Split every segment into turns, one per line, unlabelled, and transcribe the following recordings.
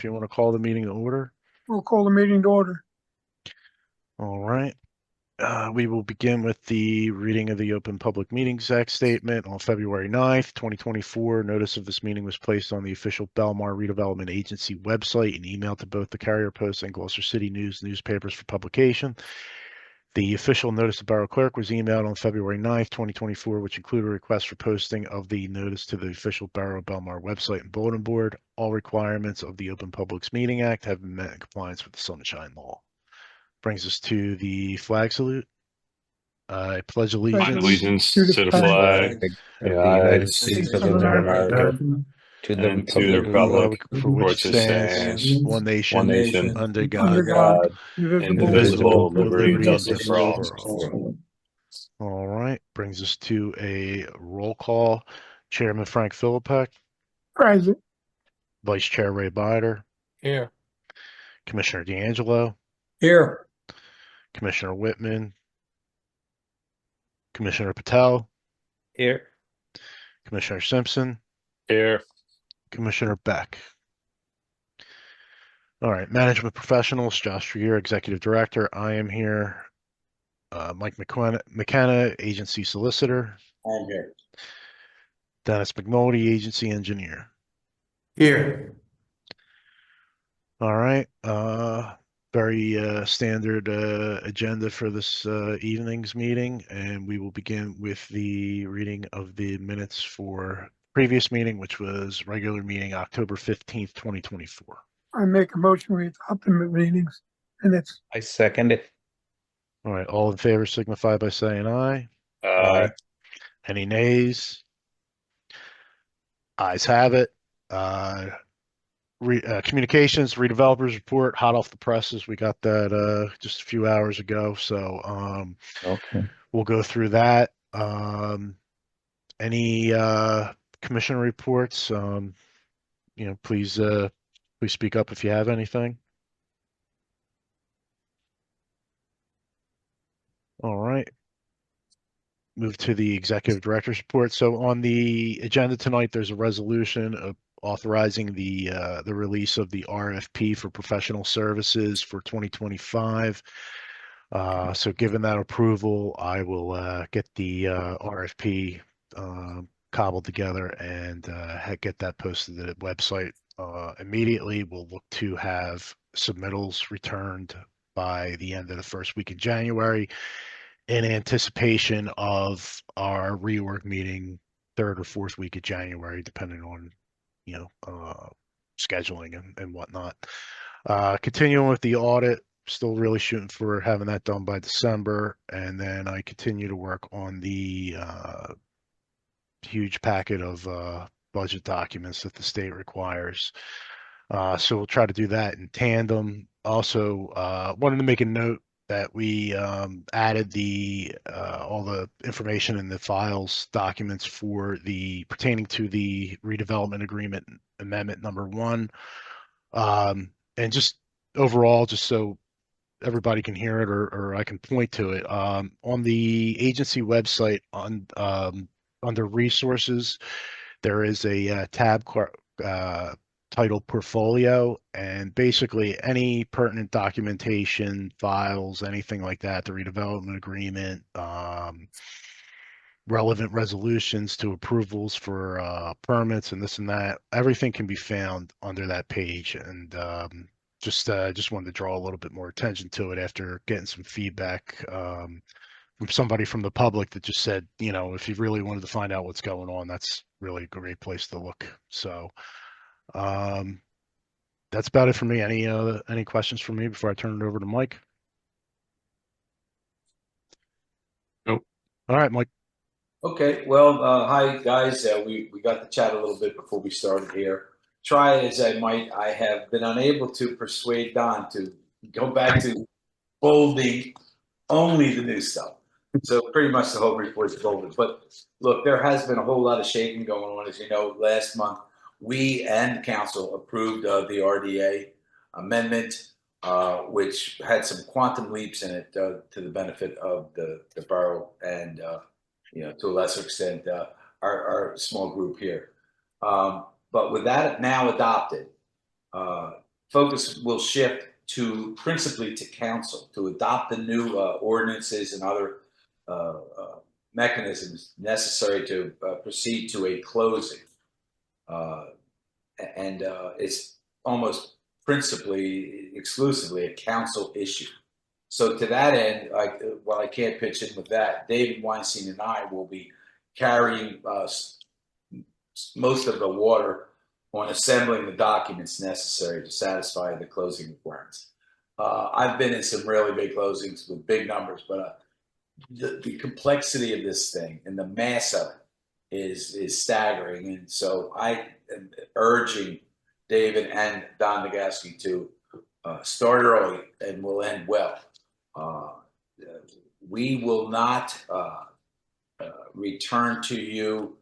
If you want to call the meeting to order.
We'll call the meeting to order.
All right. We will begin with the reading of the Open Public Meetings Act statement on February 9th, 2024. Notice of this meeting was placed on the official Bellmawr Redevelopment Agency website and emailed to both the Carrier Post and Gloucester City News newspapers for publication. The official notice to Borough Clerk was emailed on February 9th, 2024, which included a request for posting of the notice to the official Borough Bellmawr website and bulletin board. All requirements of the Open Public Meeting Act have been met in compliance with the Sunshine Law. Brings us to the flag salute. I pledge allegiance
to the flag
of the
United
States
States
of
of
America,
America,
to the
and to the
republic
republic
for which
it
it stands, one
one
nation,
nation,
under
Under
God,
God, indivisible,
indivisible,
with
liberty and
liberty and
justice for all.
justice for all. All right. Brings us to a roll call. Chairman Frank Philippek,
present.
Vice Chair Ray Bider,
Here.
Commissioner D'Angelo,
Here.
Commissioner Whitman, Commissioner Patel,
Here.
Commissioner Simpson,
Here.
Commissioner Beck. All right, management professionals, Josh Trier, Executive Director. I am here. Mike McKenna, Agency Solicitor.
I'm here.
Dennis McNulty, Agency Engineer.
Here.
All right. Very standard agenda for this evening's meeting, and we will begin with the reading of the minutes for previous meeting, which was regular meeting October 15th, 2024.
I make a motion we adopt the meetings, and it's
I second it.
All right. All in favor signify by saying aye.
Aye.
Any nays? Ayes have it. Communications redevelopers report hot off the presses. We got that just a few hours ago, so
Okay.
we'll go through that. Any commissioner reports? Please speak up if you have anything. All right. Move to the executive director's report. So on the agenda tonight, there's a resolution of authorizing the release of the RFP for professional services for 2025. So given that approval, I will get the RFP cobbled together and get that posted to the website immediately. We'll look to have submittals returned by the end of the first week of January in anticipation of our reorg meeting third or fourth week of January, depending on, scheduling and whatnot. Continuing with the audit, still really shooting for having that done by December. And then I continue to work on the huge packet of budget documents that the state requires. So we'll try to do that in tandem. Also, wanted to make a note that we added all the information in the files documents for pertaining to the redevelopment agreement amendment number 1. And just overall, just so everybody can hear it or I can point to it, on the agency website under resources, there is a tab titled portfolio, and basically any pertinent documentation, files, anything like that, the redevelopment agreement, relevant resolutions to approvals for permits and this and that, everything can be found under that page. And just wanted to draw a little bit more attention to it after getting some feedback from somebody from the public that just said, if you really wanted to find out what's going on, that's really a great place to look. So that's about it for me. Any questions for me before I turn it over to Mike?
Nope.
All right, Mike.
Okay, well, hi guys. We got to chat a little bit before we started here. Try as I might, I have been unable to persuade Don to go back to bolding only the new stuff. So pretty much the whole report is bolded. But look, there has been a whole lot of shaking going on. As you know, last month we and council approved the RDA amendment, which had some quantum leaps in it to the benefit of the borough and to a lesser extent, our small group here. But with that now adopted, focus will shift to principally to council to adopt the new ordinances and other mechanisms necessary to proceed to a closing. And it's almost principally, exclusively a council issue. So to that end, while I can't pitch in with that, David Weinstein and I will be carrying most of the water on assembling the documents necessary to satisfy the closing requirements. I've been in some really big closings with big numbers, but the complexity of this thing and the mass of it is staggering. And so I am urging David and Don Nagaski to start early and we'll end well. We will not return to you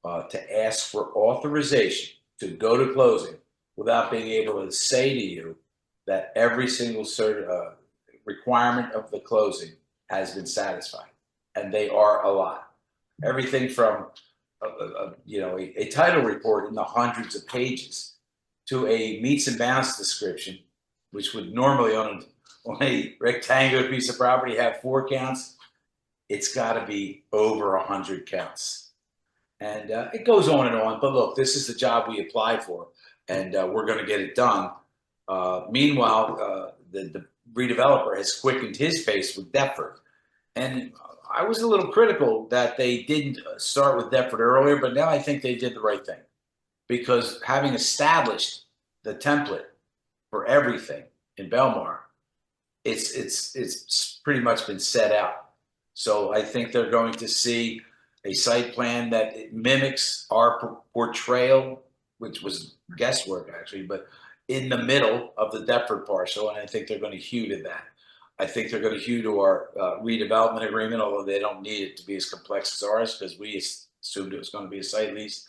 to ask for authorization to go to closing without being able to say to you that every single requirement of the closing has been satisfied, and they are a lot. Everything from a title report in the hundreds of pages to a meets and bounds description, which would normally on a rectangular piece of property have 4 counts. It's got to be over 100 counts, and it goes on and on. But look, this is the job we applied for, and we're going to get it done. Meanwhile, the redeveloper has quickened his pace with Deptford. And I was a little critical that they didn't start with Deptford earlier, but now I think they did the right thing. Because having established the template for everything in Bellmawr, it's pretty much been set out. So I think they're going to see a site plan that mimics our portrayal, which was guesswork actually, but in the middle of the Deptford parcel, and I think they're going to hew to that. I think they're going to hew to our redevelopment agreement, although they don't need it to be as complex as ours because we assumed it was going to be a site lease.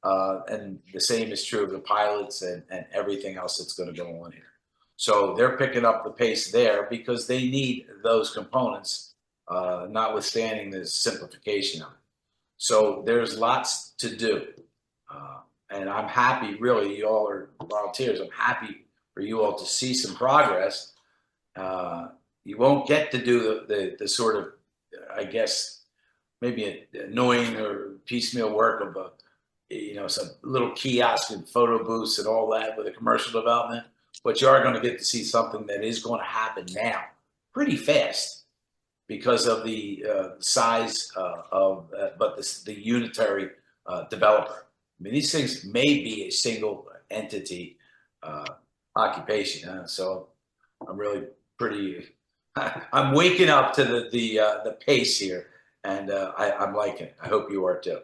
And the same is true of the pilots and everything else that's going to go on here. So they're picking up the pace there because they need those components, notwithstanding the simplification of it. So there's lots to do. And I'm happy, really, you all are volunteers. I'm happy for you all to see some progress. You won't get to do the sort of, I guess, maybe annoying or piecemeal work of some little kiosk and photo booths and all that with a commercial development. But you are going to get to see something that is going to happen now pretty fast because of the size but the unitary developer. I mean, these things may be a single entity occupation. So I'm really pretty. I'm waking up to the pace here, and I'm liking it. I hope you are too.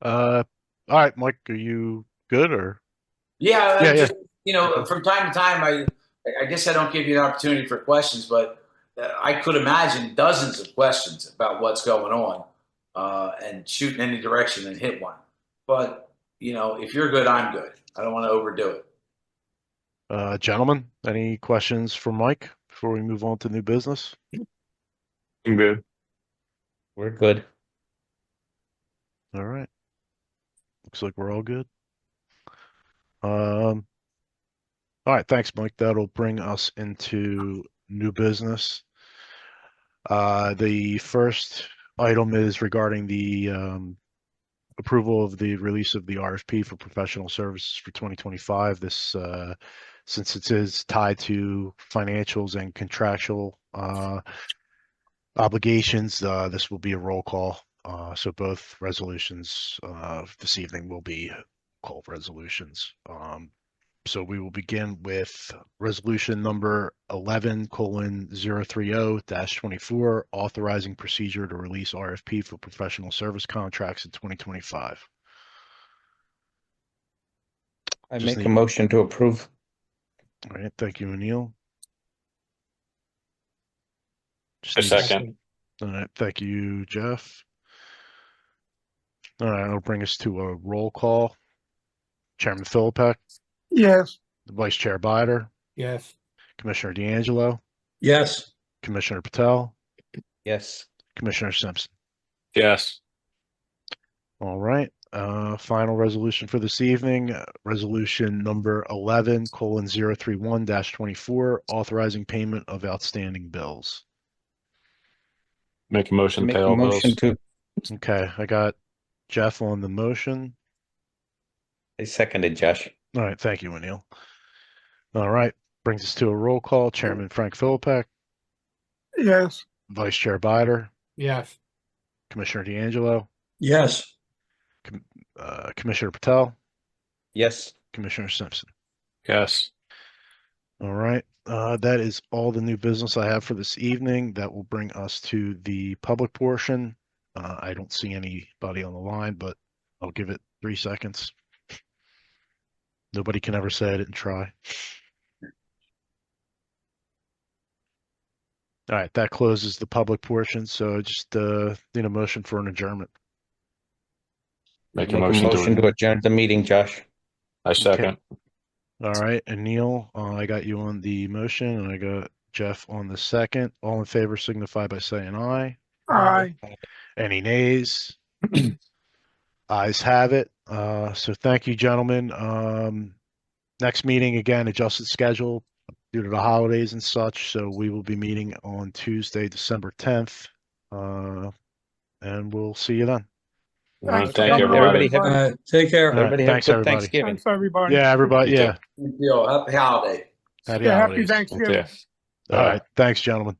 All right, Mike, are you good or?
Yeah,
Yeah,
just, from time to time, I guess I don't give you an opportunity for questions, but I could imagine dozens of questions about what's going on, and shoot in any direction and hit one. But if you're good, I'm good. I don't want to overdo it.
Gentlemen, any questions for Mike before we move on to new business?
I'm good.
We're good.
All right. Looks like we're all good. All right, thanks, Mike. That'll bring us into new business. The first item is regarding the approval of the release of the RFP for professional services for 2025. This, since it is tied to financials and contractual obligations, this will be a roll call. So both resolutions this evening will be called resolutions. So we will begin with resolution number 11:030-24, authorizing procedure to release RFP for professional service contracts in 2025.
I
Just
make a
need-
motion to approve.
All right, thank you, Anil.
A second.
All right, thank you, Jeff. All right, that'll bring us to a roll call. Chairman Philippek,
Yes.
Vice Chair Bider,
Yes.
Commissioner D'Angelo,
Yes.
Commissioner Patel,
Yes.
Commissioner Simpson.
Yes.
All right. Final resolution for this evening, resolution number 11:031-24, authorizing payment of outstanding bills.
Make a motion to
Make
pay
a
all
motion
bills.
to,
Okay, I got Jeff on the motion.
I seconded Josh.
All right, thank you, Anil. All right, brings us to a roll call. Chairman Frank Philippek,
yes,
Vice Chair Bider,
Yes.
Commissioner D'Angelo,
Yes.
Commissioner Patel,
Yes,
Commissioner Simpson.
Yes.
All right, that is all the new business I have for this evening. That will bring us to the public portion. I don't see anybody on the line, but I'll give it 3 seconds. Nobody can ever say I didn't try. All right, that closes the public portion. So just need a motion for an adjournment.
Make
make
a motion
to adjourn the meeting, Josh.
I second.
All right, and Neil, I got you on the motion, and I got Jeff on the second. All in favor signify by saying aye.
aye.
Any nays? Ayes have it. So thank you, gentlemen. Next meeting, again, adjusted schedule due to the holidays and such. So we will be meeting on Tuesday, December 10th. And we'll see you then.
All right,
Thanks,
thank you,
everybody.
everybody.
Take care.
All right,
Everybody have a
thanks,
good
everybody.
Thanksgiving.
Thanks, everybody.
Yeah, everybody.
You too.
Yeah.
Thank you. Happy holiday.
Happy
Yeah, happy
holidays.
Thanksgiving.
Okay.
All right. Thanks, gentlemen.